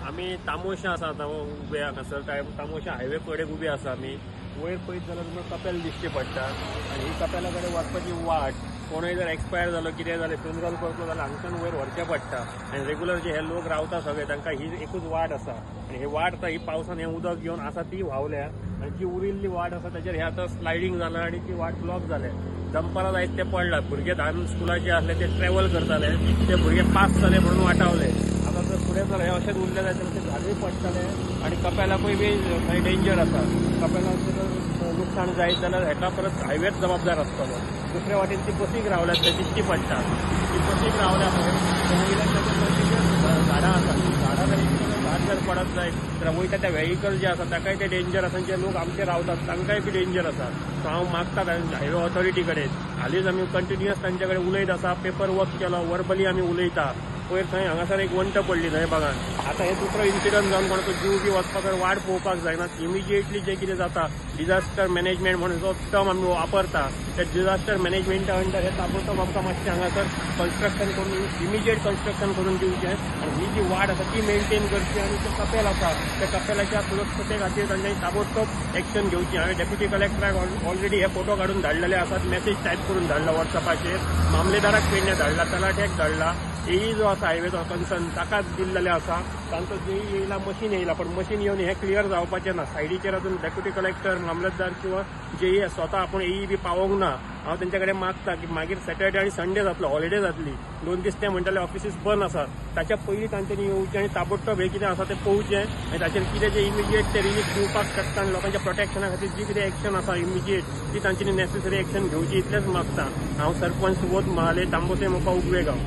आम्ही तामोशा आसा आतां उबे हांगासर तामोशा हायवे कडेन उबे आसा आमी. वयर पळयत जाल्यार तुमकां कपेल दिश्टी पडटा आनी ही कपेला कडेन वचपाची वाट कोणूय जर एक्सपायर जालो कितें जालें फ्युनरल करतलो जाल्यार हांगच्यान वयर व्हरचें पडटा आनी रेग्युलर जे हे लोक रावता सगळे तांकां ही एकूच वाट आसा आनी ही वाट आतां ही पावसान हें उदक घेवन आसा ती व्हांवल्या आनी जी उरिल्ली वाट आसा ताचेर हें आतां स्लायडींग जालां आनी ती वाट ब्लॉक जाल्या. दंपारां जायत ते पडला भुरगे ल्हान स्कुलाचे आसले ते ट्रॅव्हल करताले ते भुरगे पास जाले म्हणून वाटावले. आतां जर फुडें जर हे अशेंच उरलें जाल्यार ते झाडूय पडटले आनी कपेलाकूय बी थंय डेंजर आसा. कपेलाक जर लुकसाण जायत जाल्यार हेका परत हायवेच जबाबदार आसतलो. दुसऱ्या वाटेन ती बसीक रावल्यात ते दिश्टी पडटा. ती बसीक रावल्या झाडां आसा झाडां झाड जर पडत जाय जाल्यार वयता त्या व्हेहिकल जे आसा ताकाय ते डेंजर आसा. जे लोक आमचे रावतात तांकांय बी डेंजर आसा. सो हांव मागता हायवे ऑथॉरिटी कडेन हालींच आमी कंटिन्युअस तांचे कडेन उलयत आसा. पेपर वर्क केलो वर्बली आमी उलयता. पयर थंय हांगासर एक वंट पडली थंय बघान. आतां हे दुसरो इन्सिडंट जावन कोणाचो जीव बी वचपाक वाट पळोवपाक जायना. इमिजिएटली जे कितें जाता डिझास्टर मॅनेजमेंट म्हणून जो टर्म आमी वापरता त्या डिझास्टर मॅनेजमेंटा अंडर हे ताबडतोब आमकां मातशें हांगासर कन्स्ट्रक्शन करून इमिजिएट कन्स्ट्रक्शन करून दिवचें आनी ही जी वाट आसा ती मेंटेन करची आनी जो कपेल आसा त्या कपेलाच्या सुरक्षते खातीर तांच्यांनी ताबडतोब एक्शन घेवची. हांवें डेप्युटी कलेक्टराक ऑलरेडी हे फोटो काडून धाडलेले आसात. मेसेज टायप करून धाडला वॉट्सअपाचेर. मामलेदाराक पेडण्यां धाडला तलाट्याक धाडला. एई जो आसा हायवेचो कन्सर्न ताकाच दिल्लेले आसा. तांचो जेई येयला मशीन येयला पण मशीन येवन हे क्लियर जावपाचें ना. सायडीचेर अजून डेप्युटी कलेक्टर मामलेदार किंवा जेई स्वता आपूण एई बी पावोंक ना. हांव तेंच्या कडेन मागता की मागीर सॅटर्डे आनी संडे जातलो हॉलिडे जातली 2 दीस ते म्हणटाले ऑफिसीस बंद आसात. ताच्या पयलीं तांच्यांनी येवचें आनी ताबडतोब हे कितें आसा तें पळोवचें आनी ताचेर कितें जे इमिजिएट ते रिलीफ दिवपाक शकता आनी लोकांच्या प्रोटेक्शना खातीर जी कितें एक्शन आसा इमिजिएट ती तांच्यांनी नेसेसरी एक्शन घेवची इतलेंच मागता. हांव सरपंच सुबोध महाले तांबोसे मोका उगवेगांव.